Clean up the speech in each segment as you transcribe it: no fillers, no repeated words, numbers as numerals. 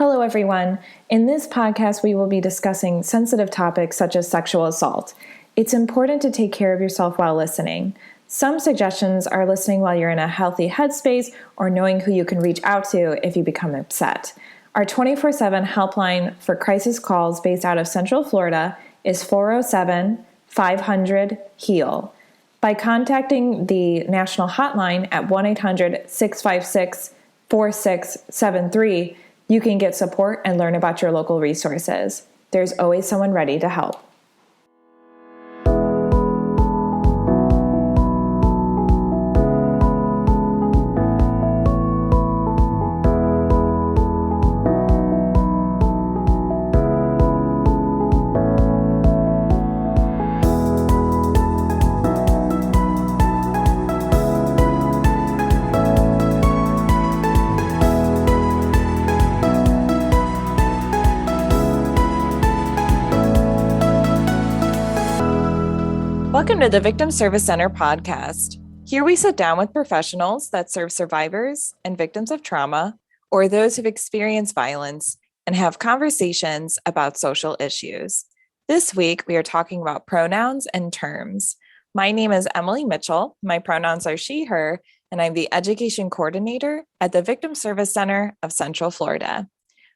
Hello, everyone. In this podcast, we will be discussing sensitive topics such as sexual assault. It's important to take care of yourself while listening. Some suggestions are listening while you're in a healthy headspace or knowing who you can reach out to if you become upset. Our 24/7 helpline for crisis calls based out of Central Florida is 407-500-HEAL. By contacting the national hotline at 1-800-656-4673, you can get support and learn about your local resources. There's always someone ready to help. Welcome to the Victim Service Center podcast. Here we sit down with professionals that serve survivors and victims of trauma or those who've experienced violence and have conversations about social issues. This week, we are talking about pronouns and terms. My name is Emilie Mitchell. My pronouns are she, her, and I'm the Education Coordinator at the Victim Service Center of Central Florida.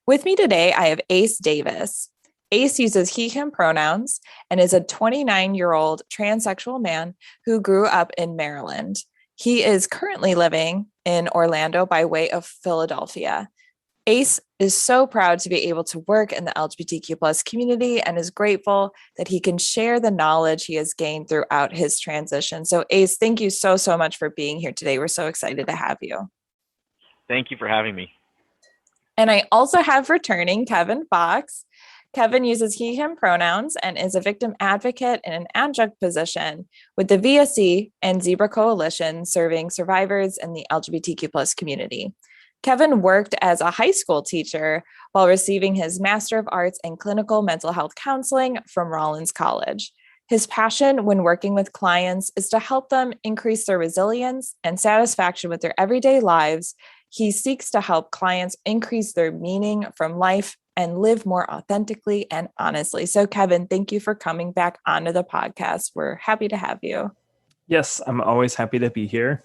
With me today, I have Ace Davis. Ace uses he, him pronouns and is a 29-year-old transsexual man who grew up in Maryland. He is currently living in Orlando by way of Philadelphia. Ace is so proud to be able to work in the LGBTQ plus community and is grateful that he can share the knowledge he has gained throughout his transition. So Ace, thank you so much for being here today. We're so excited to have you. Thank you for having me. And I also have returning Kevin Fox. Kevin uses he, him pronouns and is a victim advocate in an adjunct position with the VSC and Zebra Coalition serving survivors in the LGBTQ plus community. Kevin worked as a high school teacher while receiving his Master of Arts in Clinical Mental Health Counseling from Rollins College. His passion when working with clients is to help them increase their resilience and satisfaction with their everyday lives. He seeks to help clients increase their meaning from life and live more authentically and honestly. So Kevin, thank you for coming back onto the podcast. We're happy to have you. Yes, I'm always happy to be here.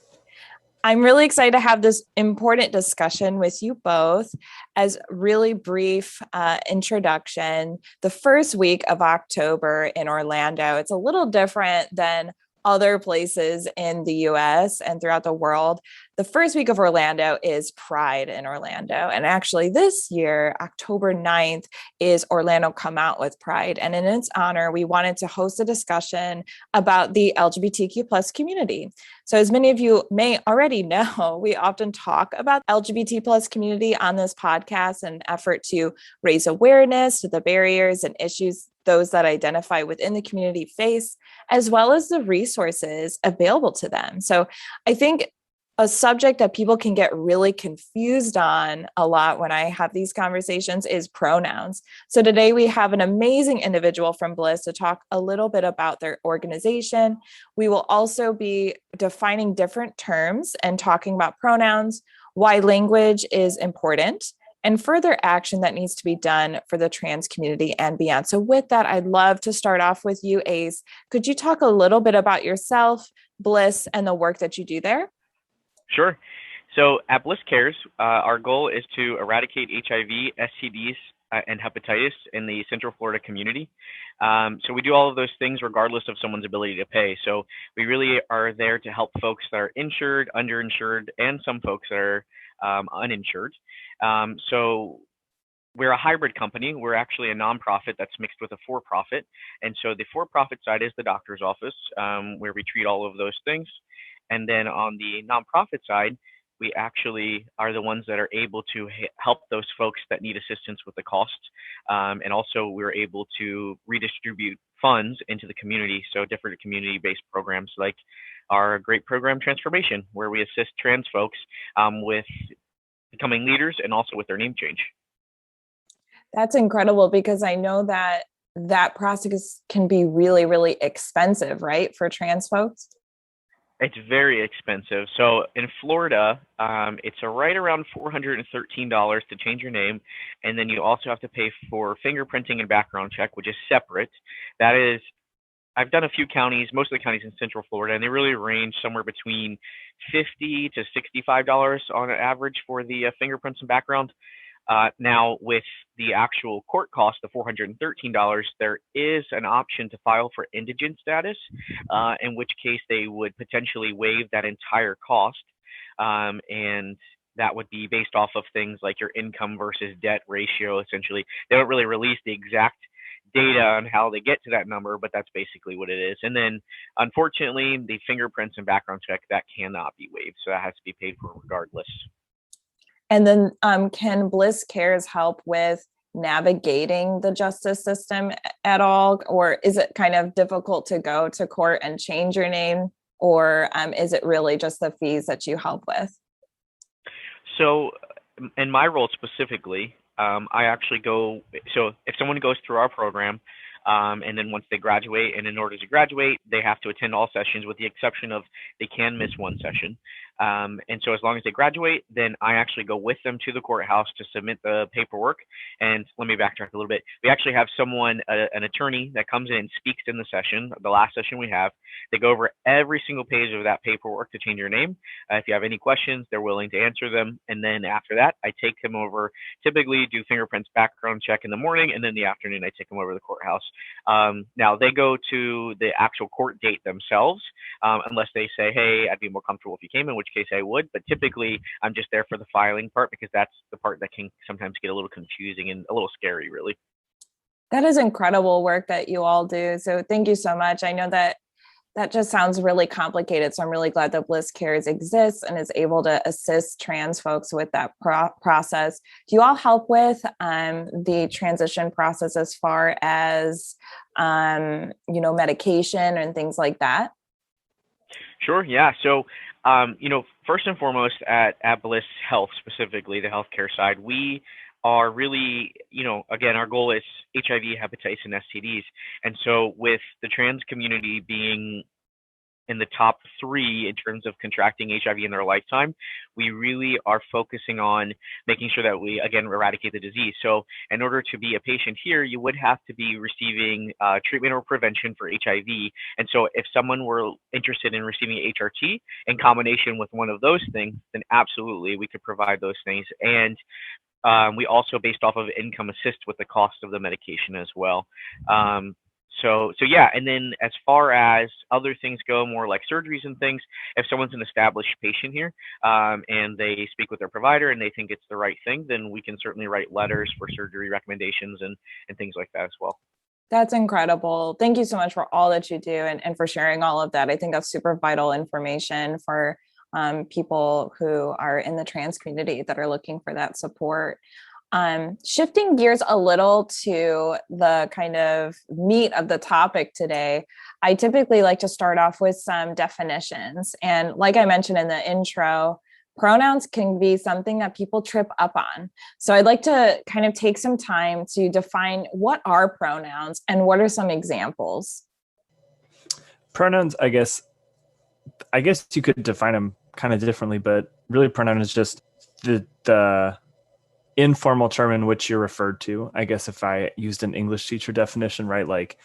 I'm really excited to have this important discussion with you both. As really brief introduction, the first week of October in Orlando, it's a little different than other places in the US and throughout the world. The first week of Orlando is Pride in Orlando. And actually this year, October 9th, is Orlando Come Out with Pride. And in its honor, we wanted to host a discussion about the LGBTQ plus community. So as many of you may already know, we often talk about LGBT plus community on this podcast in an effort to raise awareness to the barriers and issues those that identify within the community face, as well as the resources available to them. So I think a subject that people can get really confused on a lot when I have these conversations is pronouns. So today we have an amazing individual from Bliss to talk a little bit about their organization. We will also be defining different terms and talking about pronouns, why language is important, and further action that needs to be done for the trans community and beyond. So with that, I'd love to start off with you, Ace. Could you talk a little bit about yourself, Bliss, and the work that you do there? Sure. So at Bliss Cares, our goal is to eradicate HIV, STDs, and hepatitis in the Central Florida community. So we do all of those things regardless of someone's ability to pay. So we really are there to help folks that are insured, underinsured, and some folks that are uninsured. So we're a hybrid company. We're actually a nonprofit that's mixed with a for-profit. And so the for-profit side is the doctor's office, where we treat all of those things. And then on the nonprofit side, we actually are the ones that are able to help those folks that need assistance with the cost. And also we're able to redistribute funds into the community. So different community-based programs like our great program Transformation, where we assist trans folks with becoming leaders and also with their name change. That's incredible, because I know that that process can be really, really expensive, right, for trans folks? It's very expensive. So in Florida, it's right around $413 to change your name. And then you also have to pay for fingerprinting and background check, which is separate. That is, I've done a few counties, most of the counties in Central Florida, and they really range somewhere between $50 to $65 on average for the fingerprints and background. Now, with the actual court cost of $413, there is an option to file for indigent status, in which case they would potentially waive that entire cost. And that would be based off of things like your income versus debt ratio, essentially. They don't really release the exact data on how they get to that number, but that's basically what it is. And then, unfortunately, the fingerprints and background check, that cannot be waived. So that has to be paid for regardless. And then can Bliss Cares help with navigating the justice system at all? Or is it kind of difficult to go to court and change your name? Or is it really just the fees that you help with? So in my role specifically, I actually go, so if someone goes through our program, and then once they graduate, and in order to graduate, they have to attend all sessions with the exception of they can miss one session. And so as long as they graduate, then I actually go with them to the courthouse to submit the paperwork. And let me backtrack a little bit. We actually have someone, an attorney that comes in and speaks in the session, the last session we have. They go over every single page of that paperwork to change your name. If you have any questions, they're willing to answer them. And then after that, I take them over, typically do fingerprints, background check in the morning, and then the afternoon, I take them over to the courthouse. Now, they go to the actual court date themselves, unless they say, hey, I'd be more comfortable if you came, in which case I would. But typically, I'm just there for the filing part because that's the part that can sometimes get a little confusing and a little scary, really. That is incredible work that you all do. So thank you so much. I know that just sounds really complicated. So I'm really glad that Bliss Cares exists and is able to assist trans folks with that process. Do you all help with the transition process as far as, medication and things like that? Sure. Yeah. So, first and foremost at Bliss Health, specifically the healthcare side, we are really, again, our goal is HIV, hepatitis, and STDs. And so with the trans community being in the top 3 in terms of contracting HIV in their lifetime, we really are focusing on making sure that we, again, eradicate the disease. So in order to be a patient here, you would have to be receiving treatment or prevention for HIV. And so if someone were interested in receiving HRT in combination with one of those things, then absolutely we could provide those things. And we also, based off of income, assist with the cost of the medication as well. So yeah, and then as far as other things go, more like surgeries and things, if someone's an established patient here and they speak with their provider and they think it's the right thing, then we can certainly write letters for surgery recommendations and things like that as well. That's incredible. Thank you so much for all that you do and for sharing all of that. I think that's super vital information for people who are in the trans community that are looking for that support. Shifting gears a little to the kind of meat of the topic today, I typically like to start off with some definitions. And like I mentioned in the intro, pronouns can be something that people trip up on. So I'd like to kind of take some time to define what are pronouns and what are some examples. Pronouns, I guess you could define them kind of differently, but really pronoun is just the informal term in which you're referred to. I guess if I used an English teacher definition, right, like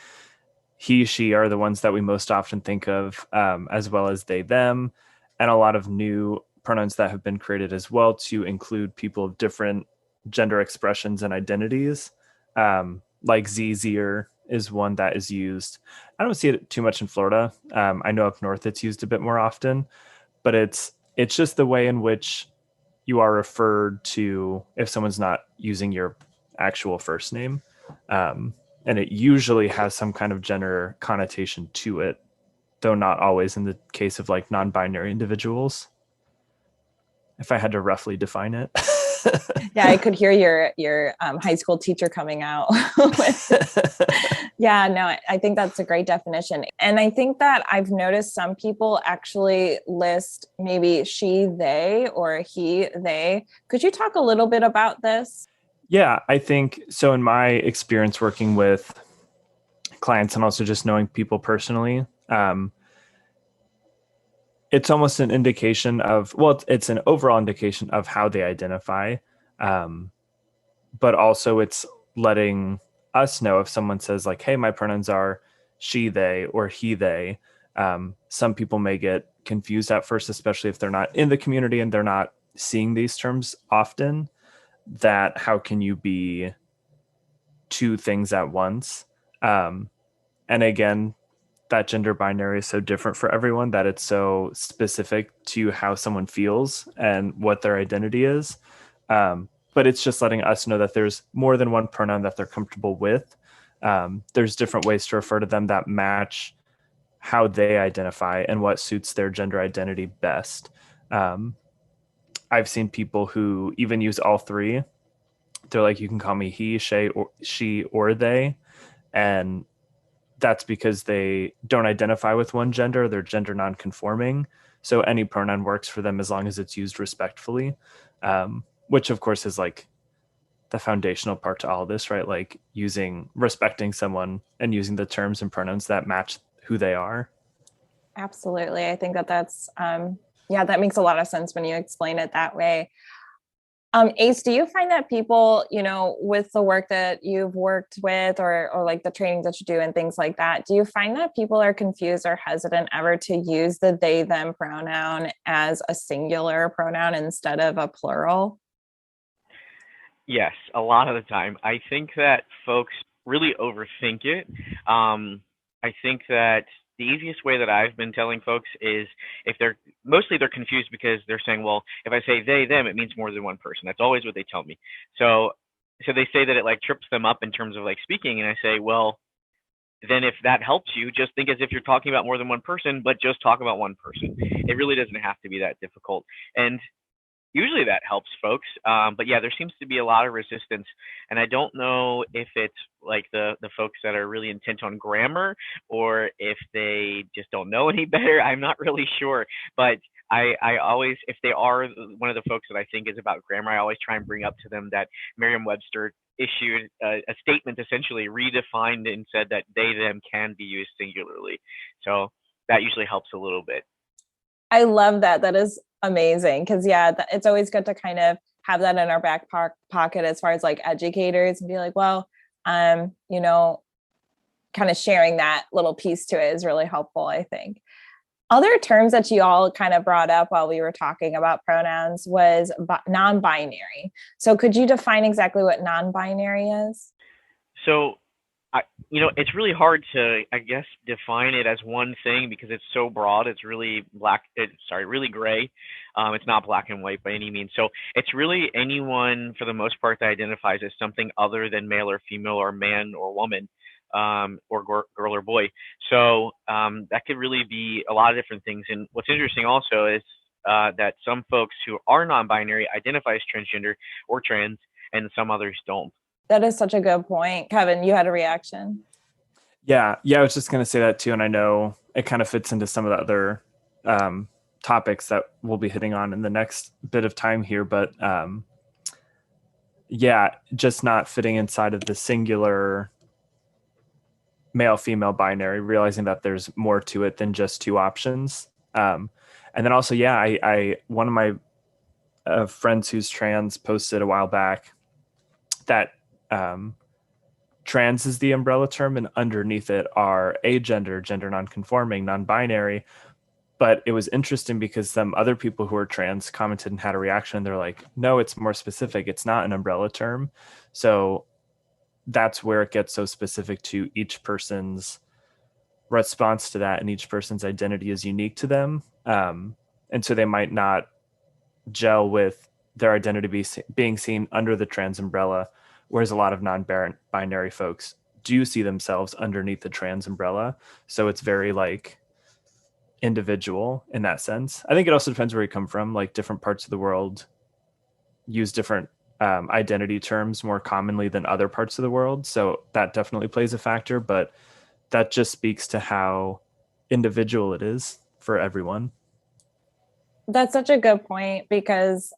he, she are the ones that we most often think of, as well as they, them, and a lot of new pronouns that have been created as well to include people of different gender expressions and identities. Like zier is one that is used. I don't see it too much in Florida. I know up north it's used a bit more often, but it's just the way in which you are referred to if someone's not using your actual first name. And it usually has some kind of gender connotation to it, though not always in the case of like non-binary individuals, if I had to roughly define it. Yeah, I could hear your high school teacher coming out. Yeah, no, I think that's a great definition. And I think that I've noticed some people actually list maybe she, they, or he, they. Could you talk a little bit about this? Yeah, I think so. In my experience working with clients and also just knowing people personally, it's almost an indication of, well, it's an overall indication of how they identify. But also it's letting us know if someone says like, hey, my pronouns are she, they, or he, they. Some people may get confused at first, especially if they're not in the community and they're not seeing these terms often, that how can you be two things at once? And again, that gender binary is so different for everyone that it's so specific to how someone feels and what their identity is. But it's just letting us know that there's more than one pronoun that they're comfortable with. There's different ways to refer to them that match how they identify and what suits their gender identity best. I've seen people who even use all three. They're like, you can call me he, she, or they. And that's because they don't identify with one gender. They're gender nonconforming. So any pronoun works for them as long as it's used respectfully, which of course is like the foundational part to all of this, right? Like respecting someone and using the terms and pronouns that match who they are. Absolutely. I think that's, that makes a lot of sense when you explain it that way. Ace, do you find that people, with the work that you've worked with or like the training that you do and things like that, do you find that people are confused or hesitant ever to use the they, them pronoun as a singular pronoun instead of a plural? Yes, a lot of the time. I think that folks really overthink it. I think that the easiest way that I've been telling folks is if they're confused because they're saying, well, if I say they, them, it means more than one person. That's always what they tell me. So they say that it like trips them up in terms of like speaking. And I say, well, then if that helps you, just think as if you're talking about more than one person, but just talk about one person. It really doesn't have to be that difficult. And usually that helps folks. But yeah, there seems to be a lot of resistance. And I don't know if it's like the folks that are really intent on grammar or if they just don't know any better. I'm not really sure. But I always, if they are one of the folks that I think is about grammar, I always try and bring up to them that Merriam-Webster issued a statement essentially redefined and said that they, them can be used singularly. So that usually helps a little bit. I love that. That is amazing. Because it's always good to kind of have that in our back pocket as far as like educators and be like, well, kind of sharing that little piece to it is really helpful, I think. Other terms that you all kind of brought up while we were talking about pronouns was non-binary. So could you define exactly what non-binary is? So it's really hard to, I guess, define it as one thing because it's so broad. It's really really gray. It's not black and white by any means. So it's really anyone, for the most part, that identifies as something other than male or female or man or woman, or girl or boy. So that could really be a lot of different things. And what's interesting also is that some folks who are non-binary identify as transgender or trans, and some others don't. That is such a good point. Kevin, you had a reaction. Yeah, I was just going to say that too. And I know it kind of fits into some of the other topics that we'll be hitting on in the next bit of time here. But just not fitting inside of the singular male-female binary, realizing that there's more to it than just two options. And then also, I one of my friends who's trans posted a while back that trans is the umbrella term, and underneath it are agender, gender nonconforming, non-binary. But it was interesting because some other people who are trans commented and had a reaction. They're like, no, it's more specific. It's not an umbrella term. So that's where it gets so specific to each person's response to that, and each person's identity is unique to them. And so they might not gel with their identity being seen under the trans umbrella, whereas a lot of non-binary folks do see themselves underneath the trans umbrella. So it's very like individual in that sense. I think it also depends where you come from. Like different parts of the world use different identity terms more commonly than other parts of the world. So that definitely plays a factor, but that just speaks to how individual it is for everyone. That's such a good point because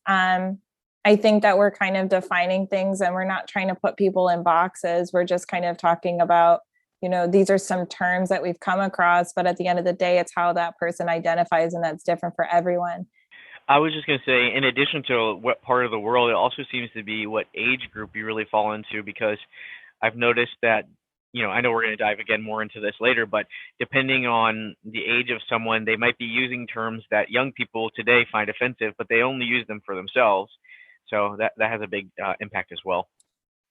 I think that we're kind of defining things and we're not trying to put people in boxes. We're just kind of talking about these are some terms that we've come across, but at the end of the day, it's how that person identifies, and that's different for everyone. I was just going to say, in addition to what part of the world, it also seems to be what age group you really fall into, because I've noticed that, I know we're going to dive again more into this later, but depending on the age of someone, they might be using terms that young people today find offensive, but they only use them for themselves. So that has a big impact as well.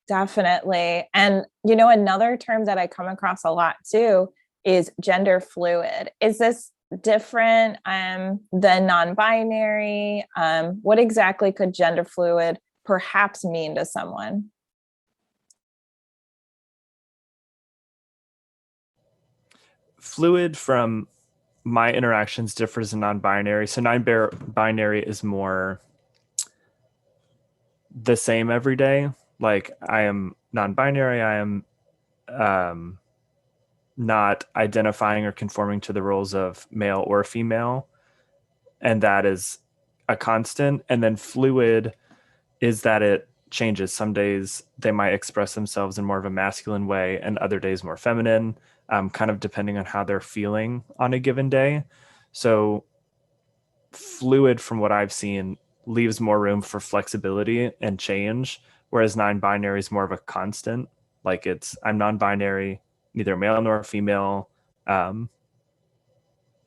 Definitely. And, another term that I come across a lot too is gender fluid. Is this different than non-binary? What exactly could gender fluid perhaps mean to someone? Fluid, from my interactions, differs in non-binary. So non-binary is more the same every day. Like, I am non-binary. I am not identifying or conforming to the roles of male or female. And that is a constant. And then fluid is that it changes. Some days they might express themselves in more of a masculine way, and other days more feminine, kind of depending on how they're feeling on a given day. So fluid, from what I've seen, leaves more room for flexibility and change, whereas non-binary is more of a constant. Like, I'm non-binary, neither male nor female, and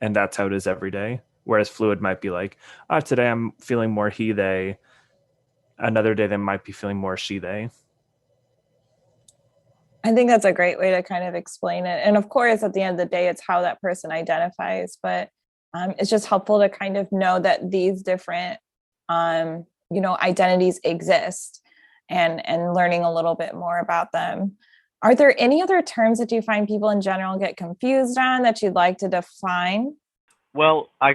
that's how it is every day. Whereas fluid might be like, today I'm feeling more he, they. Another day they might be feeling more she, they. I think that's a great way to kind of explain it. And of course, at the end of the day, it's how that person identifies, but it's just helpful to kind of know that these different, identities exist, and learning a little bit more about them. Are there any other terms that you find people in general get confused on that you'd like to define? Well, I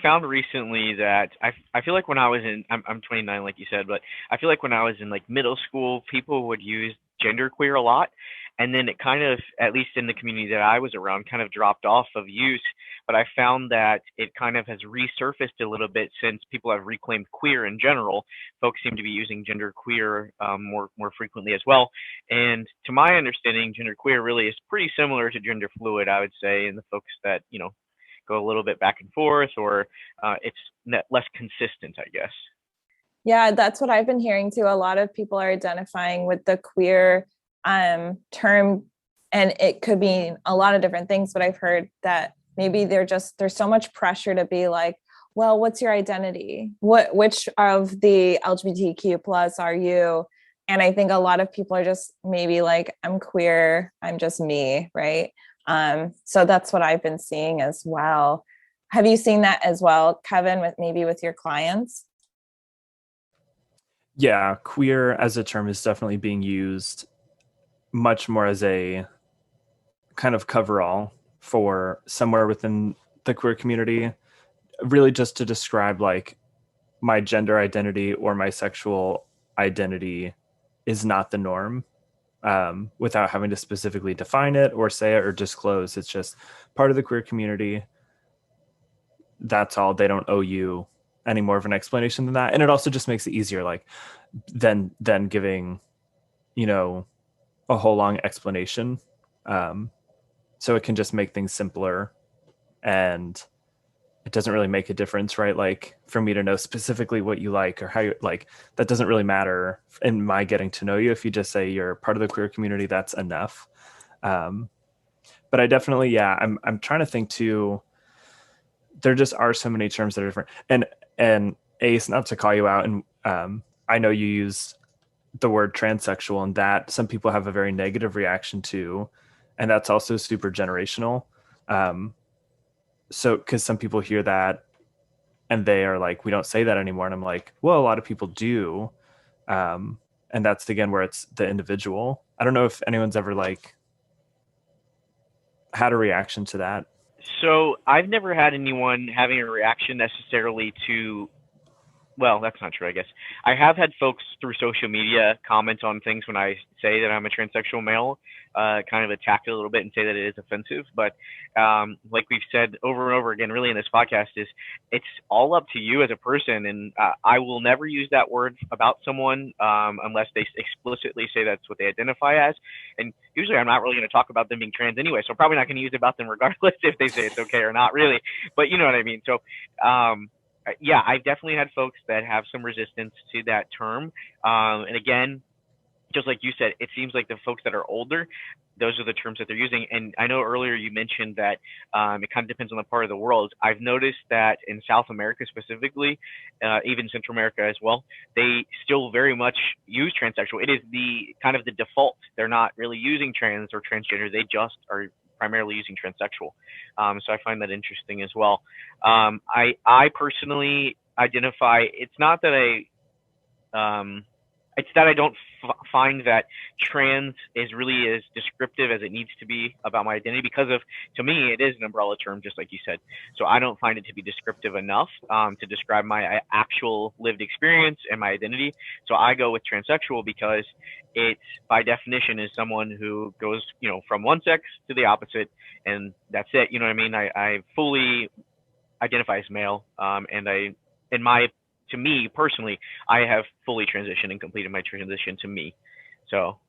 found recently that I feel like when I was I'm 29, like you said, but I feel like when I was in like middle school, people would use genderqueer a lot, and then it kind of, at least in the community that I was around, kind of dropped off of use. But I found that it kind of has resurfaced a little bit since people have reclaimed queer in general. Folks seem to be using genderqueer more frequently as well. And to my understanding, genderqueer really is pretty similar to gender fluid, I would say, and the folks that go a little bit back and forth, or it's less consistent, I guess. Yeah, that's what I've been hearing too. A lot of people are identifying with the queer term, and it could mean a lot of different things, but I've heard that maybe there's so much pressure to be like, well, what's your identity? Which of the LGBTQ plus are you? And I think a lot of people are just maybe like, I'm queer, I'm just me, right? So that's what I've been seeing as well. Have you seen that as well, Kevin, with your clients? Yeah, queer as a term is definitely being used much more as a kind of coverall for somewhere within the queer community, really just to describe like my gender identity or my sexual identity is not the norm, without having to specifically define it or say it or disclose. It's just part of the queer community. That's all. They don't owe you any more of an explanation than that. And it also just makes it easier, like than giving, a whole long explanation. So it can just make things simpler, and it doesn't really make a difference, right? Like, for me to know specifically what you like or how you like, that doesn't really matter in my getting to know you. If you just say you're part of the queer community, that's enough. But I definitely, I'm trying to think too. There just are so many terms that are different. And Ace, not to call you out, and I know you use the word transsexual, and that some people have a very negative reaction to, and that's also super generational. So, because some people hear that and they are like, we don't say that anymore. And I'm like, well, a lot of people do. And that's, again, where it's the individual. I don't know if anyone's ever like had a reaction to that. So I've never had anyone having a reaction necessarily to well, that's not true, I guess. I have had folks through social media comment on things when I say that I'm a transsexual male, kind of attack it a little bit and say that it is offensive. But like we've said over and over again, really in this podcast, is it's all up to you as a person. And I will never use that word about someone unless they explicitly say that's what they identify as. And usually I'm not really going to talk about them being trans anyway, so I'm probably not going to use it about them regardless if they say it's okay or not, really. But you know what I mean? So yeah, I've definitely had folks that have some resistance to that term. And again, just like you said, it seems like the folks that are older, those are the terms that they're using. And I know earlier you mentioned that it kind of depends on the part of the world. I've noticed that in South America specifically, even Central America as well, they still very much use transsexual. It is the kind of the default. They're not really using trans or transgender. They just are primarily using transsexual. So I find that interesting as well. I personally identify, it's not that it's that I don't find that trans is really as descriptive as it needs to be about my identity, because of, to me, it is an umbrella term, just like you said. So I don't find it to be descriptive enough to describe my actual lived experience and my identity. So I go with transsexual because it's, by definition, is someone who goes, from one sex to the opposite, and that's it. You know what I mean? I fully identify as male, to me personally, I have fully transitioned and completed my transition to me. So.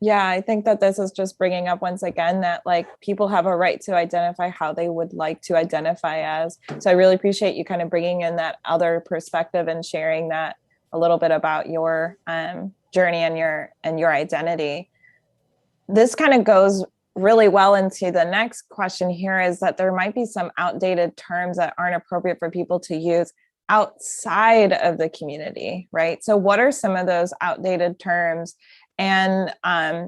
Yeah, I think that this is just bringing up once again that people have a right to identify how they would like to identify as. So I really appreciate you kind of bringing in that other perspective and sharing that a little bit about your journey and your identity. This kind of goes really well into the next question here, is that there might be some outdated terms that aren't appropriate for people to use outside of the community, right? So what are some of those outdated terms? And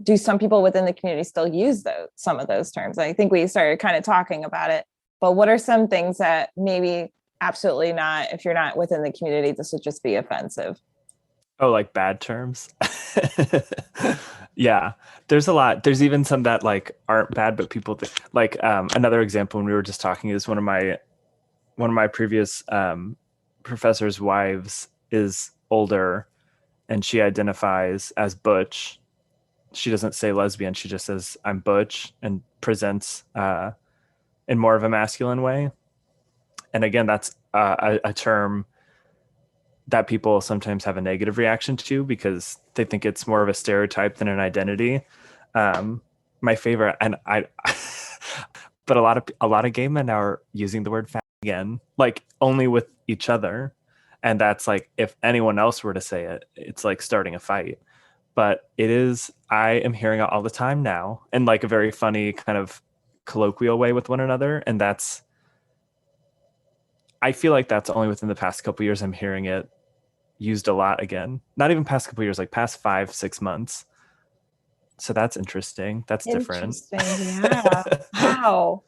do some people within the community still use some of those terms? I think we started kind of talking about it, but what are some things that maybe absolutely not, if you're not within the community, this would just be offensive? Oh, like bad terms? Yeah, there's a lot. There's even some that aren't bad, but people another example when we were just talking is one of my previous professor's wives is older, and she identifies as butch. She doesn't say lesbian. She just says, I'm butch, and presents in more of a masculine way. And again, that's a term that people sometimes have a negative reaction to because they think it's more of a stereotype than an identity. My favorite, and but a lot of gay men are using the word fat again, only with each other. And that's if anyone else were to say it, it's starting a fight. But I am hearing it all the time now in a very funny kind of colloquial way with one another. And I feel like that's only within the past couple of years I'm hearing it used a lot again. Not even past couple of years, past 5-6 months. So that's interesting. That's different. Yeah. Wow.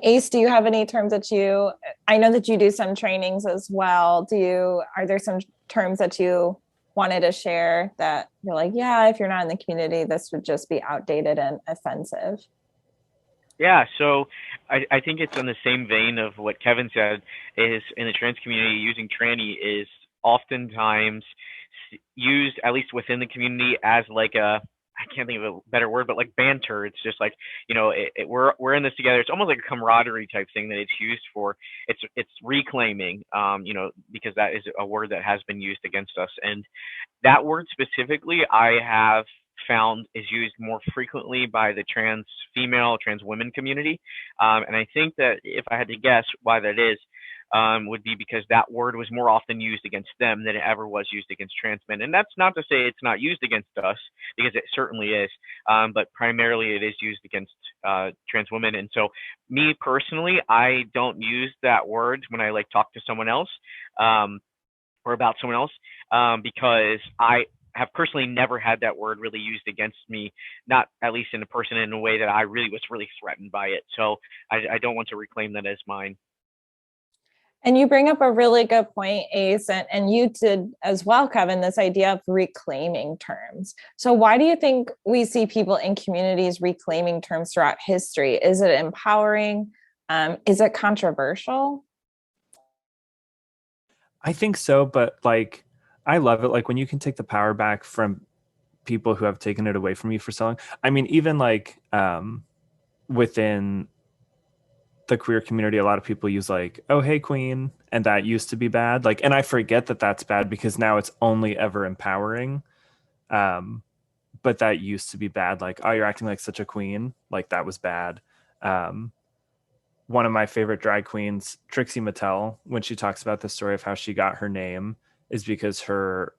Ace, do you have any terms I know that you do some trainings as well. Are there some terms that you wanted to share that you're yeah, if you're not in the community, this would just be outdated and offensive? Yeah, so I think it's in the same vein of what Kevin said, is in the trans community, using tranny is oftentimes used, at least within the community, as I can't think of a better word, but banter. It's just we're in this together. It's almost like a camaraderie type thing that it's used for. It's reclaiming, because that is a word that has been used against us. And that word specifically, I have found is used more frequently by the trans women community. And I think that if I had to guess why that is, would be because that word was more often used against them than it ever was used against trans men. And that's not to say it's not used against us, because it certainly is, but primarily it is used against trans women. And so me personally, I don't use that word when I talk to someone else or about someone else, because I have personally never had that word really used against me, not at least in a way that I really was threatened by it. So I don't want to reclaim that as mine. And you bring up a really good point, Ace, and you did as well, Kevin, this idea of reclaiming terms. So why do you think we see people in communities reclaiming terms throughout history? Is it empowering? Is it controversial? I think so, but like, I love it. Like when you can take the power back from people who have taken it away from you for so long. I mean, even like within the queer community, a lot of people use like, oh, hey, queen. And that used to be bad. Like, and I forget that that's bad because now it's only ever empowering. But that used to be bad. Like, oh, you're acting like such a queen. Like that was bad. Um, One of my favorite drag queens, Trixie Mattel, when she talks about the story of how she got her name, is because her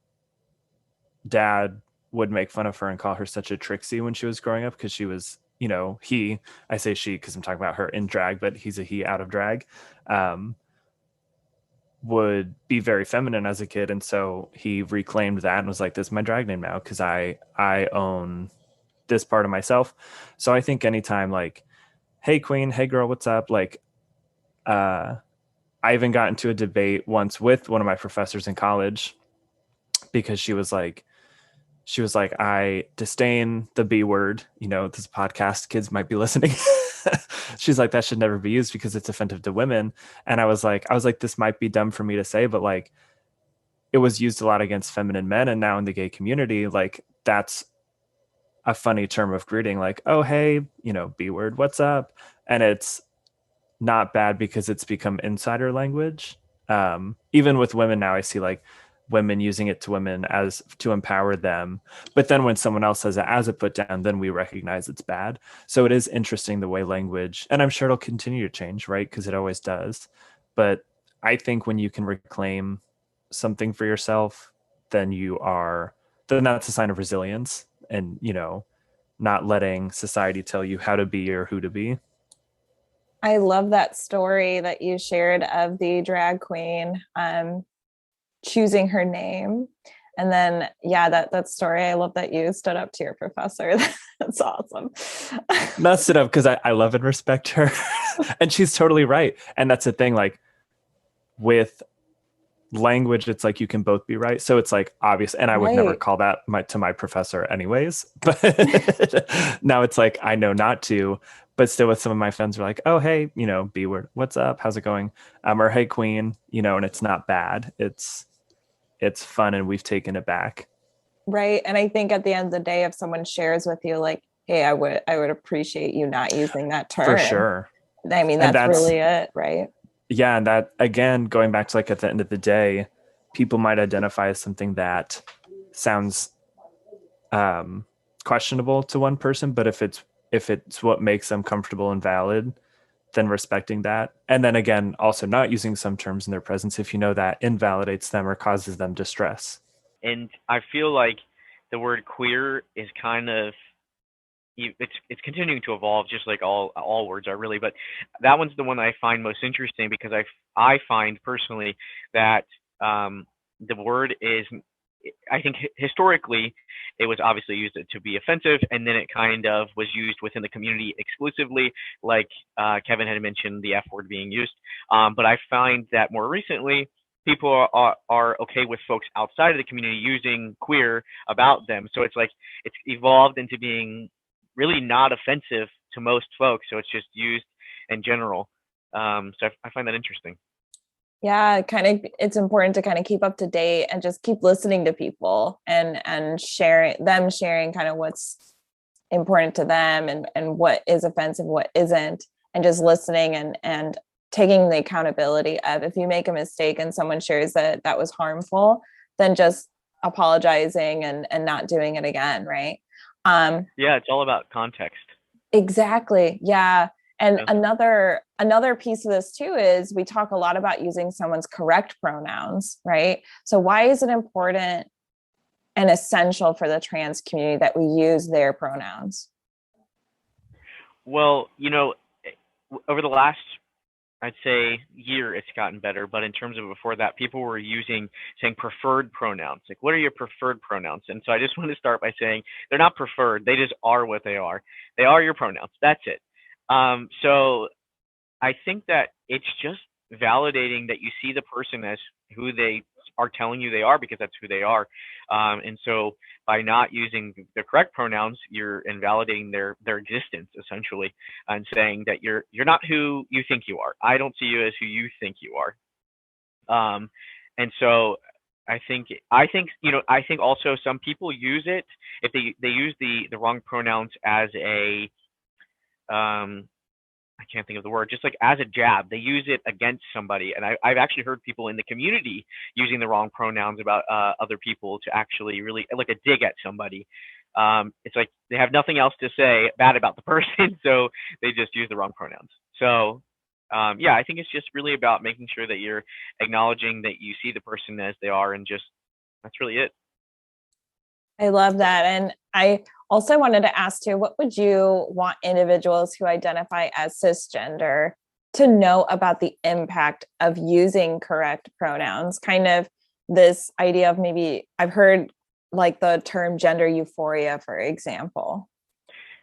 dad would make fun of her and call her such a Trixie when she was growing up because she was, I say she because I'm talking about her in drag, but he's a he out of drag, would be very feminine as a kid. And so he reclaimed that and was like, this is my drag name now because I own this part of myself. So I think anytime like, hey, queen, hey, girl, what's up? Like, I even got into a debate once with one of my professors in college because she was like, I disdain the B word. This podcast, kids might be listening. She's like, that should never be used because it's offensive to women. And I was like, this might be dumb for me to say, but like, it was used a lot against feminine men. And now in the gay community, like that's a funny term of greeting, like, oh, hey, B word, what's up? And it's not bad because it's become insider language. Even with women now, I see like women using it to women as to empower them. But then when someone else says it as a put down, then we recognize it's bad. So it is interesting the way language, and I'm sure it'll continue to change, right? Because it always does. But I think when you can reclaim something for yourself, then that's a sign of resilience and, not letting society tell you how to be or who to be. I love that story that you shared of the drag queen choosing her name. And then, yeah, that story, I love that you stood up to your professor. That's awesome. Not stood up because I love and respect her. And she's totally right. And that's the thing, like with language, it's like you can both be right. So it's like obvious. And I would never call that to my professor anyways. But now it's like, I know not to. But still with some of my friends are like, oh, hey, B word, what's up? How's it going? Or hey, queen, and it's not bad. It's fun and we've taken it back. Right. And I think at the end of the day, if someone shares with you like, hey, I would appreciate you not using that term. For sure. I mean, that's really it, right? Yeah. And that, again, going back to like at the end of the day, people might identify as something that sounds questionable to one person, but if it's what makes them comfortable and valid, then respecting that. And then again, also not using some terms in their presence if you know that invalidates them or causes them distress. And I feel like the word queer is kind of, it's continuing to evolve, just like all words are really. But that one's the one I find most interesting because I find personally that the word is, I think historically it was obviously used to be offensive, and then it kind of was used within the community exclusively, like Kevin had mentioned the F word being used. But I find that more recently people are okay with folks outside of the community using queer about them. So it's like it's evolved into being really not offensive to most folks. So it's just used in general. So I find that interesting. Yeah, it's important to kind of keep up to date and just keep listening to people and sharing kind of what's important to them and what is offensive, what isn't, and just listening and taking the accountability of if you make a mistake and someone shares that was harmful, then just apologizing and not doing it again, right? Yeah, it's all about context. Exactly. Yeah. And another piece of this too is we talk a lot about using someone's correct pronouns, right? So why is it important and essential for the trans community that we use their pronouns? Well, over the last, I'd say, year, it's gotten better. But in terms of before that, people were saying preferred pronouns. Like, what are your preferred pronouns? And so I just want to start by saying they're not preferred. They just are what they are. They are your pronouns. That's it. So I think that it's just validating that you see the person as who they are telling you they are, because that's who they are. And so by not using the correct pronouns, you're invalidating their existence essentially, and saying that you're not who you think you are. I don't see you as who you think you are. And so I think I think also some people use it if they use the wrong pronouns as a I can't think of the word, just like as a jab. They use it against somebody. And I've actually heard people in the community using the wrong pronouns about other people to actually really like a dig at somebody. It's like they have nothing else to say bad about the person, so they just use the wrong pronouns. So yeah, I think it's just really about making sure that you're acknowledging that you see the person as they are, and just that's really it. I love that. And I also wanted to ask too, what would you want individuals who identify as cisgender to know about the impact of using correct pronouns? Kind of this idea of, maybe I've heard like the term gender euphoria, for example.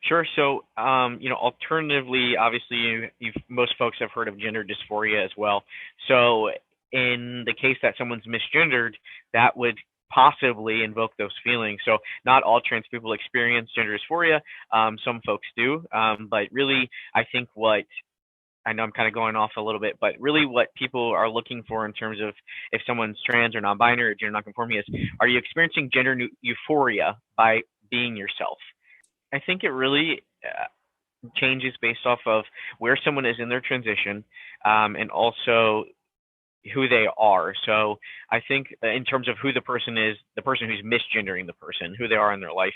Sure. So, alternatively, obviously, most folks have heard of gender dysphoria as well. So, in the case that someone's misgendered, that would possibly invoke those feelings. So, not all trans people experience gender dysphoria. Some folks do. But really, I think I know I'm kind of going off a little bit, but really what people are looking for in terms of if someone's trans or non-binary or gender non-conforming is, are you experiencing gender euphoria by being yourself? I think it really changes based off of where someone is in their transition, and also who they are. So I think in terms of who the person is, the person who's misgendering the person, who they are in their life,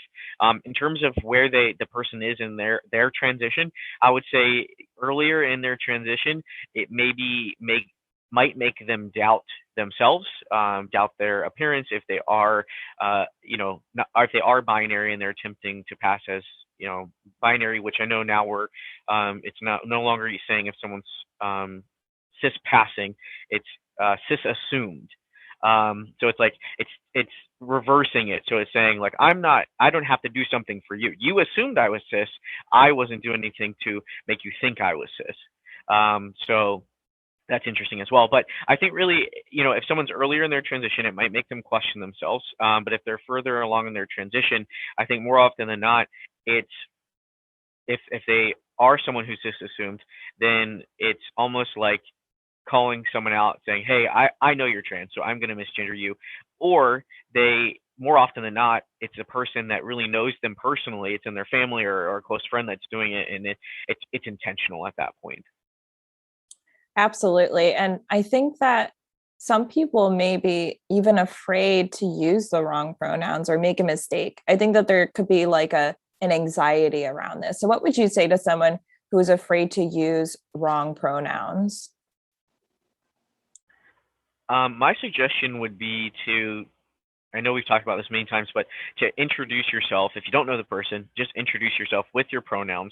in terms of where the person is in their transition, I would say earlier in their transition, it might make them doubt themselves, doubt their appearance if they are, not, or if they are binary and they're attempting to pass as, binary, which I know now it's no longer saying if someone's cis passing, it's cis assumed. So it's like it's reversing it. So it's saying like I don't have to do something for you. You assumed I was cis. I wasn't doing anything to make you think I was cis. So that's interesting as well. But I think really, if someone's earlier in their transition, it might make them question themselves. But if they're further along in their transition, I think more often than not, it's if they are someone who's cis assumed, then it's almost like calling someone out saying, hey, I know you're trans, so I'm going to misgender you. Or they, more often than not, it's a person that really knows them personally. It's in their family or a close friend that's doing it. And it's intentional at that point. Absolutely. And I think that some people may be even afraid to use the wrong pronouns or make a mistake. I think that there could be like an anxiety around this. So what would you say to someone who is afraid to use wrong pronouns? My suggestion would be I know we've talked about this many times, but to introduce yourself. If you don't know the person, just introduce yourself with your pronouns.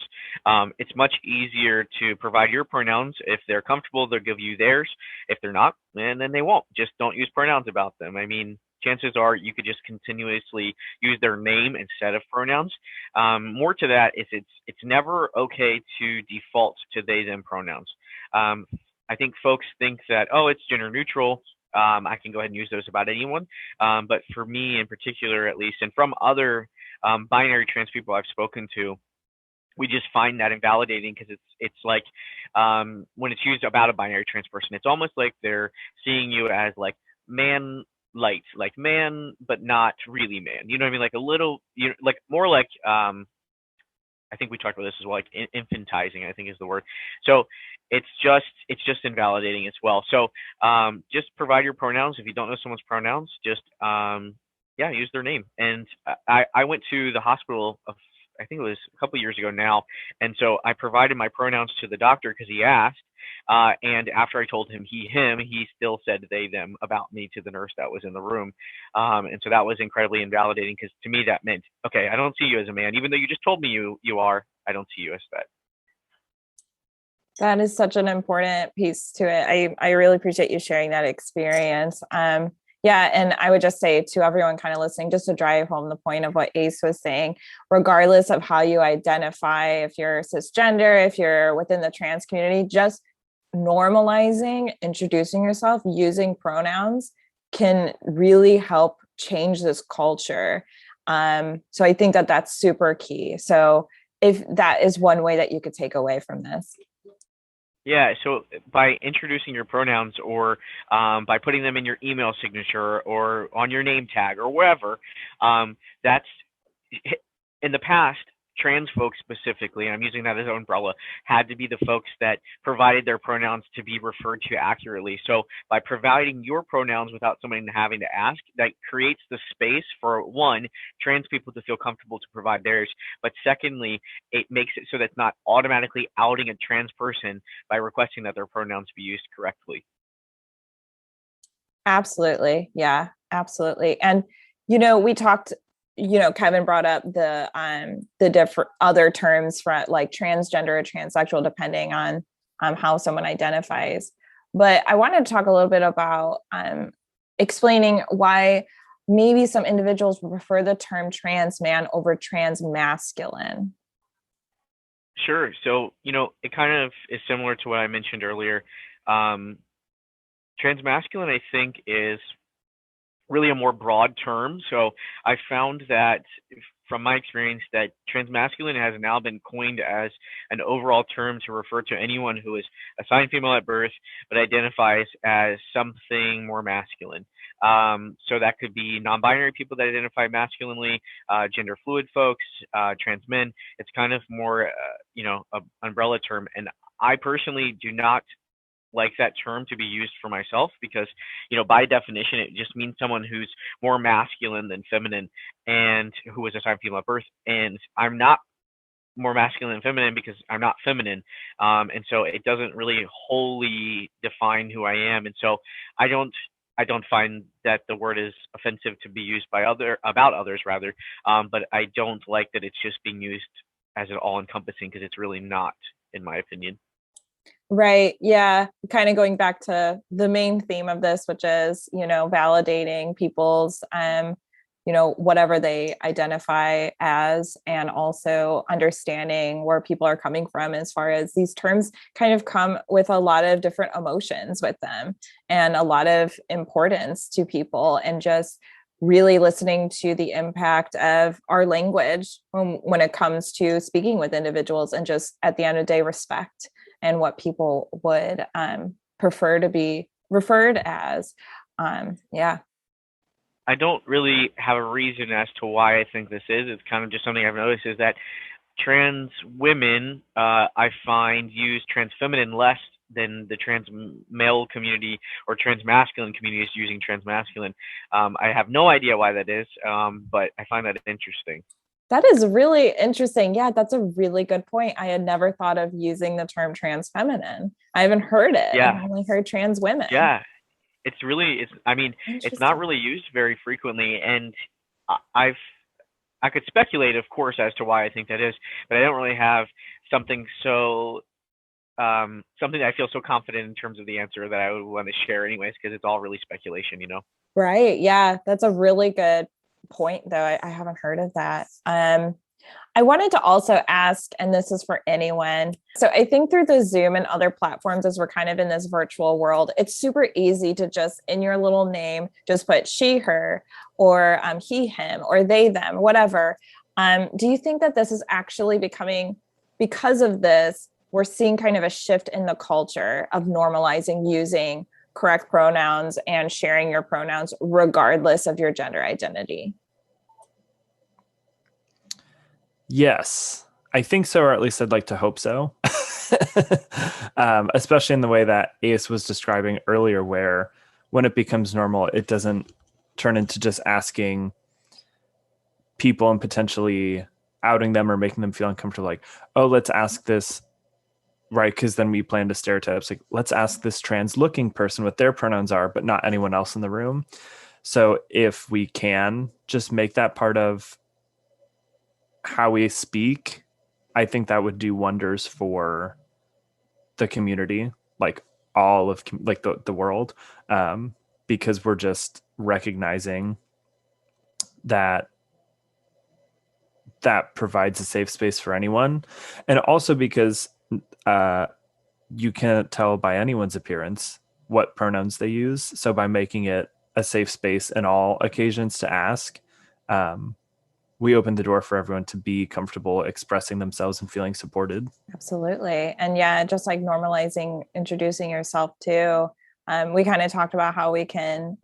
It's much easier to provide your pronouns. If they're comfortable, they'll give you theirs. If they're not, and then they won't. Just don't use pronouns about them. I mean, chances are you could just continuously use their name instead of pronouns. More to that is it's never okay to default to they, them pronouns. I think folks think that, oh, it's gender neutral. I can go ahead and use those about anyone. But for me in particular, at least, and from other binary trans people I've spoken to, we just find that invalidating because it's like when it's used about a binary trans person, it's almost like they're seeing you as like man light, like man, but not really man. You know what I mean? Like a little, like more like I think we talked about this as well, like infantizing, I think is the word. So it's just invalidating as well. So just provide your pronouns. If you don't know someone's pronouns, just use their name. And I went to the hospital I think it was a couple of years ago now, and so I provided my pronouns to the doctor because he asked. And after I told him him, he still said they, them about me to the nurse that was in the room. And so that was incredibly invalidating because to me that meant, okay, I don't see you as a man, even though you just told me you are. I don't see you as that. That is such an important piece to it. I really appreciate you sharing that experience. Yeah. And I would just say to everyone kind of listening, just to drive home the point of what Ace was saying, regardless of how you identify, if you're cisgender, if you're within the trans community, just normalizing, introducing yourself, using pronouns can really help change this culture. So I think that that's super key. So if that is one way that you could take away from this. Yeah, so by introducing your pronouns or by putting them in your email signature or on your name tag or wherever, that's in the past, trans folks specifically, and I'm using that as an umbrella, had to be the folks that provided their pronouns to be referred to accurately. So by providing your pronouns without someone having to ask, that creates the space for, one, trans people to feel comfortable to provide theirs, but secondly, it makes it so that it's not automatically outing a trans person by requesting that their pronouns be used correctly. Absolutely. Yeah, absolutely. And, we talked, Kevin brought up the different other terms for like transgender or transsexual, depending on how someone identifies. But I wanted to talk a little bit about explaining why maybe some individuals would prefer the term trans man over transmasculine. Sure. So, it kind of is similar to what I mentioned earlier. Transmasculine, I think, is really a more broad term. So I found that from my experience that transmasculine has now been coined as an overall term to refer to anyone who is assigned female at birth but identifies as something more masculine. So that could be non-binary people that identify masculinely, gender fluid folks, trans men. It's kind of more, an umbrella term. And I personally do not like that term to be used for myself because, by definition, it just means someone who's more masculine than feminine and who was assigned female at birth. And I'm not more masculine than feminine because I'm not feminine. And so it doesn't really wholly define who I am. And so I don't find that the word is offensive to be used about others rather. But I don't like that it's just being used as an all encompassing because it's really not, in my opinion. Right. Yeah. Kind of going back to the main theme of this, which is, validating people's, whatever they identify as, and also understanding where people are coming from as far as these terms kind of come with a lot of different emotions with them and a lot of importance to people, and just really listening to the impact of our language when it comes to speaking with individuals, and just at the end of the day, respect and what people would prefer to be referred as. Yeah. I don't really have a reason as to why I think this is. It's kind of just something I've noticed is that trans women, I find, use trans feminine less than the trans male community or transmasculine community is using transmasculine. I have no idea why that is, but I find that interesting. That is really interesting. Yeah, that's a really good point. I had never thought of using the term trans feminine. I haven't heard it. Yeah. I've only heard trans women. Yeah. It's not really used very frequently. And I could speculate, of course, as to why I think that is, but I don't really have something that I feel so confident in terms of the answer that I would want to share anyways, because it's all really speculation, Right. Yeah, that's a really good point, though. I haven't heard of that. I wanted to also ask, and this is for anyone. So I think through the Zoom and other platforms, as we're kind of in this virtual world, it's super easy to just in your little name, just put she, her, or he, him, or they, them, whatever. Do you think that this is actually becoming, because of this, we're seeing kind of a shift in the culture of normalizing using correct pronouns and sharing your pronouns regardless of your gender identity? Yes, I think so, or at least I'd like to hope so. Especially in the way that Ace was describing earlier, where when it becomes normal, it doesn't turn into just asking people and potentially outing them or making them feel uncomfortable. Like, oh, let's ask this, right? Because then we play into stereotypes. Like, let's ask this trans-looking person what their pronouns are, but not anyone else in the room. So if we can just make that part of how we speak, I think that would do wonders for the community, like all of like the world, because we're just recognizing that provides a safe space for anyone. And also because you can't tell by anyone's appearance what pronouns they use. So by making it a safe space in all occasions to ask, we open the door for everyone to be comfortable expressing themselves and feeling supported. Absolutely. And yeah, just like normalizing, introducing yourself too. We kind of talked about how we can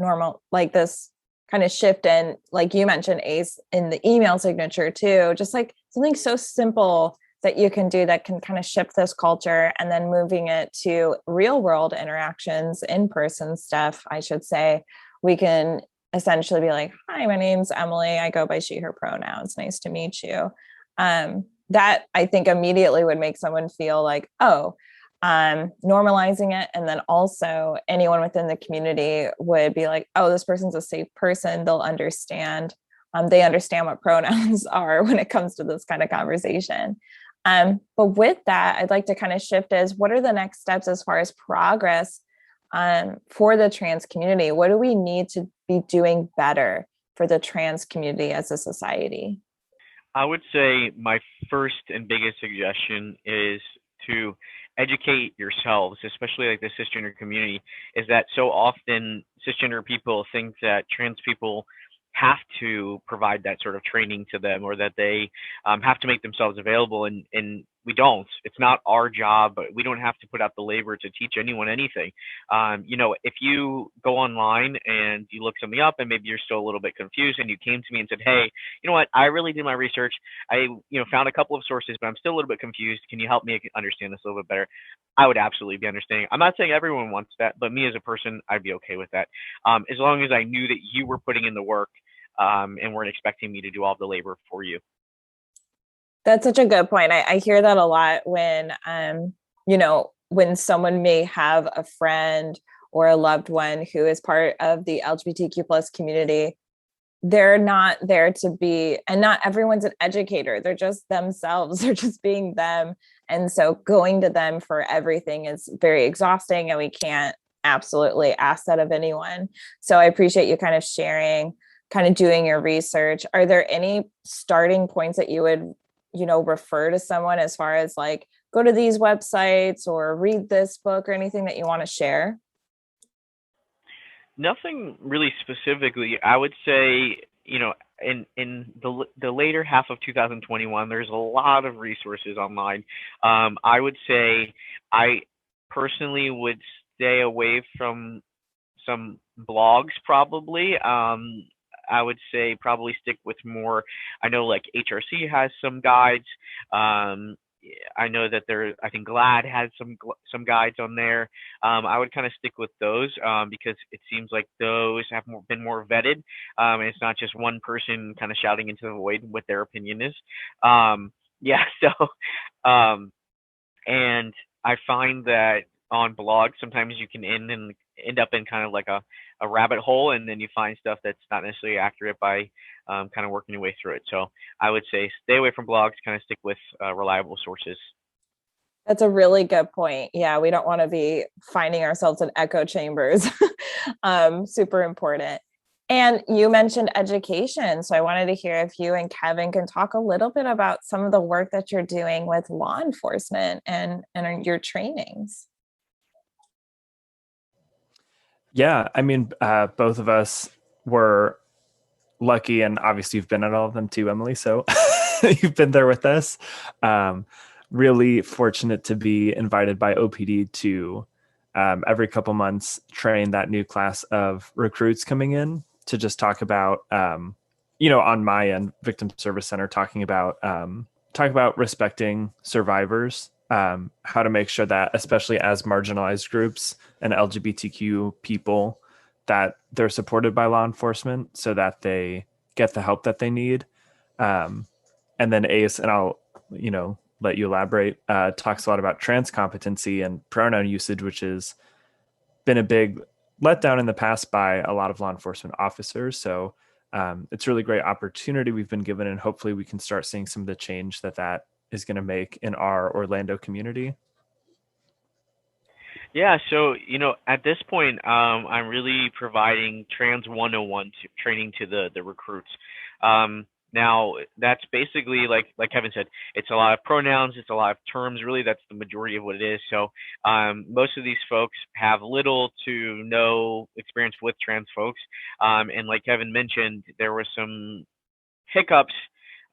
like this kind of shift in, like you mentioned, Ace, in the email signature too, just like something so simple that you can do that can kind of shift this culture, and then moving it to real world interactions, in-person stuff, I should say. We can essentially be like, hi, my name's Emily. I go by she, her pronouns. Nice to meet you. That I think immediately would make someone feel like, oh, normalizing it. And then also anyone within the community would be like, oh, this person's a safe person. They'll understand. They understand what pronouns are when it comes to this kind of conversation. But with that, I'd like to kind of shift as what are the next steps as far as progress for the trans community? What do we need to be doing better for the trans community as a society? I would say my first and biggest suggestion is to educate yourselves, especially like the cisgender community, is that so often cisgender people think that trans people have to provide that sort of training to them, or that they have to make themselves available, and we don't. It's not our job. We don't have to put out the labor to teach anyone anything. If you go online and you look something up and maybe you're still a little bit confused, and you came to me and said, hey, you know what, I really did my research. I found a couple of sources, but I'm still a little bit confused. Can you help me understand this a little bit better? I would absolutely be understanding. I'm not saying everyone wants that, but me as a person, I'd be okay with that. As long as I knew that you were putting in the work and weren't expecting me to do all the labor for you. That's such a good point. I hear that a lot when, when someone may have a friend or a loved one who is part of the LGBTQ plus community. They're not there to be, and not everyone's an educator. They're just themselves. They're just being them. And so going to them for everything is very exhausting, and we can't absolutely ask that of anyone. So I appreciate you kind of sharing, kind of doing your research. Are there any starting points that you would, refer to someone as far as like, go to these websites or read this book, or anything that you want to share? Nothing really specifically. I would say, in the later half of 2021, there's a lot of resources online. I would say I personally would stay away from some blogs probably. I would say probably stick with more. I know like HRC has some guides. I know that I think GLAD has some guides on there. I would kind of stick with those because it seems like those have been more vetted. And it's not just one person kind of shouting into the void what their opinion is. And I find that on blogs, sometimes you can end up in kind of like a rabbit hole, and then you find stuff that's not necessarily accurate by kind of working your way through it. So I would say stay away from blogs, kind of stick with reliable sources. That's a really good point. Yeah, we don't want to be finding ourselves in echo chambers. Super important. And you mentioned education. So I wanted to hear if you and Kevin can talk a little bit about some of the work that you're doing with law enforcement and your trainings. Yeah, I mean, both of us were lucky, and obviously you've been at all of them too, Emily. So you've been there with us. Really fortunate to be invited by OPD to every couple months train that new class of recruits coming in to just talk about, on my end, Victim Service Center, talking about respecting survivors. How to make sure that, especially as marginalized groups and LGBTQ people, that they're supported by law enforcement so that they get the help that they need. And then Ace, and I'll, let you elaborate, talks a lot about trans competency and pronoun usage, which has been a big letdown in the past by a lot of law enforcement officers. So it's a really great opportunity we've been given, and hopefully we can start seeing some of the change that is going to make in our Orlando community. Yeah, so at this point, I'm really providing Trans 101 training to the recruits. Now that's basically like Kevin said, it's a lot of pronouns, it's a lot of terms. Really, that's the majority of what it is. So most of these folks have little to no experience with trans folks, and like Kevin mentioned, there were some hiccups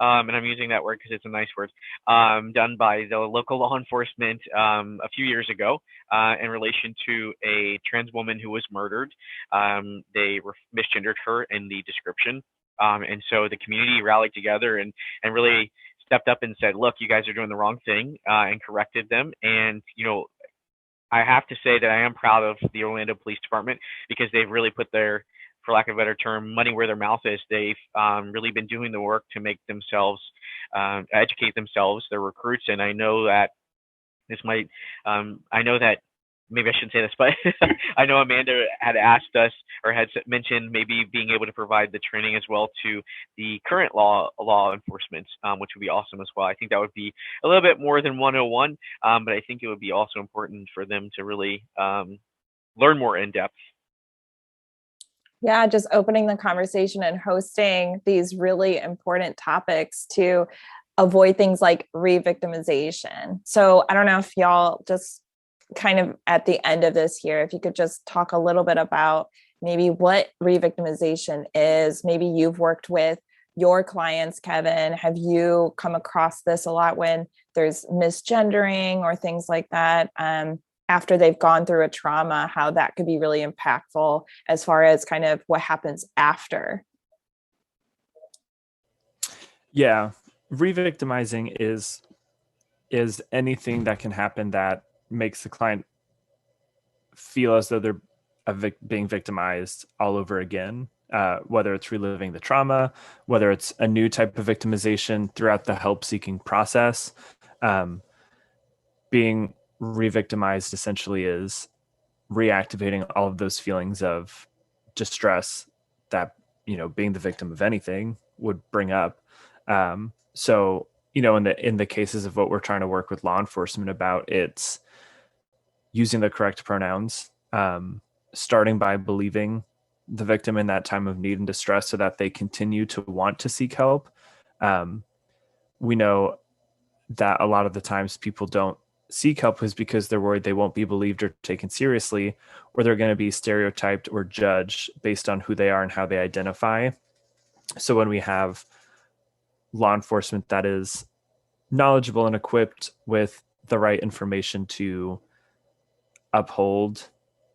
and I'm using that word because it's a nice word, done by the local law enforcement a few years ago in relation to a trans woman who was murdered. They misgendered her in the description. And so the community rallied together and really stepped up and said, look, you guys are doing the wrong thing, and corrected them. And, I have to say that I am proud of the Orlando Police Department because they've really put their, for lack of a better term, money where their mouth is. They've really been doing the work to make themselves, educate themselves, their recruits. And I know that I know that maybe I shouldn't say this, but I know Amanda had asked us or had mentioned maybe being able to provide the training as well to the current law enforcement, which would be awesome as well. I think that would be a little bit more than 101, but I think it would be also important for them to really learn more in depth. Yeah, just opening the conversation and hosting these really important topics to avoid things like re-victimization. So I don't know if y'all just kind of at the end of this here, if you could just talk a little bit about maybe what re-victimization is. Maybe you've worked with your clients, Kevin. Have you come across this a lot when there's misgendering or things like that after they've gone through a trauma, how that could be really impactful as far as kind of what happens after? Yeah, re-victimizing is anything that can happen that makes the client feel as though they're being victimized all over again, whether it's reliving the trauma, whether it's a new type of victimization throughout the help-seeking process. Being re-victimized essentially is reactivating all of those feelings of distress that, being the victim of anything would bring up. So, in the cases of what we're trying to work with law enforcement about, it's using the correct pronouns, starting by believing the victim in that time of need and distress so that they continue to want to seek help. We know that a lot of the times people don't seek help is because they're worried they won't be believed or taken seriously, or they're going to be stereotyped or judged based on who they are and how they identify. So when we have law enforcement that is knowledgeable and equipped with the right information to uphold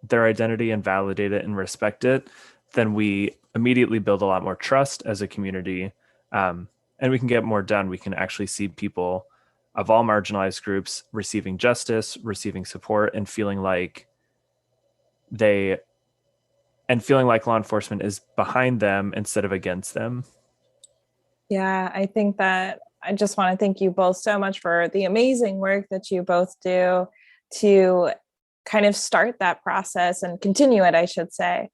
their identity and validate it and respect it, then we immediately build a lot more trust as a community, and we can get more done. We can actually see people of all marginalized groups receiving justice, receiving support, and feeling like law enforcement is behind them instead of against them. Yeah, I think that I just want to thank you both so much for the amazing work that you both do to kind of start that process and continue it, I should say.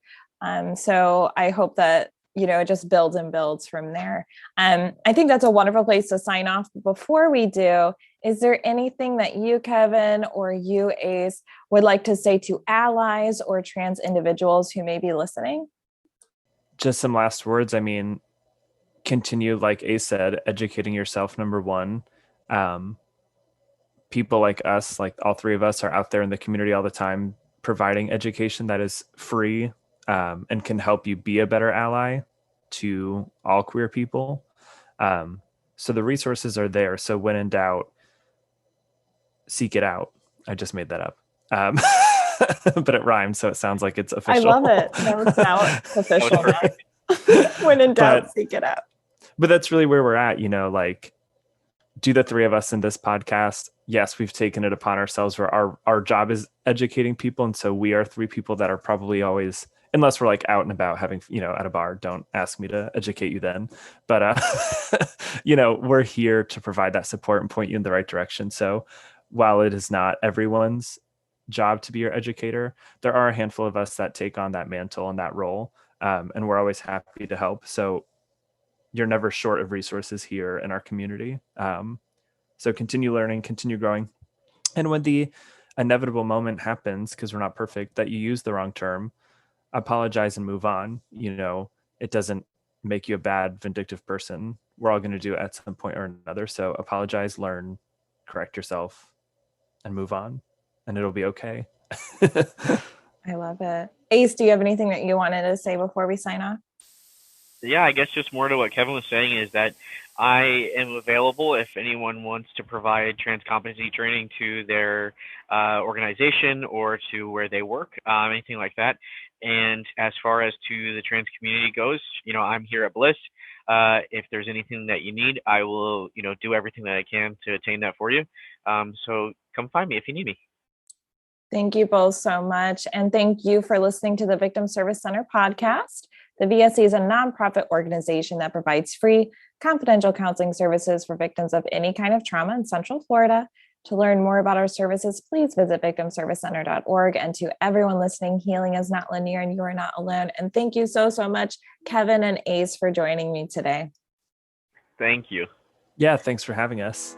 So I hope that, it just builds and builds from there. I think that's a wonderful place to sign off. Before we do, is there anything that you, Kevin, or you, Ace, would like to say to allies or trans individuals who may be listening? Just some last words. I mean, continue, like Ace said, educating yourself, number one. People like us, like all three of us, are out there in the community all the time providing education that is free, and can help you be a better ally to all queer people. So the resources are there. So when in doubt, seek it out. I just made that up. But it rhymes, so it sounds like it's official. I love it. That was now official. When in doubt, seek it out. But that's really where we're at, do the three of us in this podcast. Yes, we've taken it upon ourselves where our job is educating people. And so we are three people that are probably always, unless we're like out and about having, at a bar, don't ask me to educate you then. But, we're here to provide that support and point you in the right direction. So while it is not everyone's job to be your educator, there are a handful of us that take on that mantle and that role. And we're always happy to help. So you're never short of resources here in our community. So continue learning, continue growing. And when the inevitable moment happens, because we're not perfect, that you use the wrong term, apologize and move on. It doesn't make you a bad, vindictive person. We're all going to do it at some point or another. So apologize, learn, correct yourself, and move on. And it'll be okay. I love it. Ace, do you have anything that you wanted to say before we sign off? Yeah, I guess just more to what Kevin was saying is that I am available if anyone wants to provide trans competency training to their organization or to where they work, anything like that. And as far as to the trans community goes, I'm here at Bliss. If there's anything that you need, I will, do everything that I can to attain that for you. So come find me if you need me. Thank you both so much. And thank you for listening to the Victim Service Center podcast. The VSC is a nonprofit organization that provides free, confidential counseling services for victims of any kind of trauma in Central Florida. To learn more about our services, please visit victimservicecenter.org. And to everyone listening, healing is not linear and you are not alone. And thank you so much, Kevin and Ace, for joining me today. Thank you. Yeah, thanks for having us.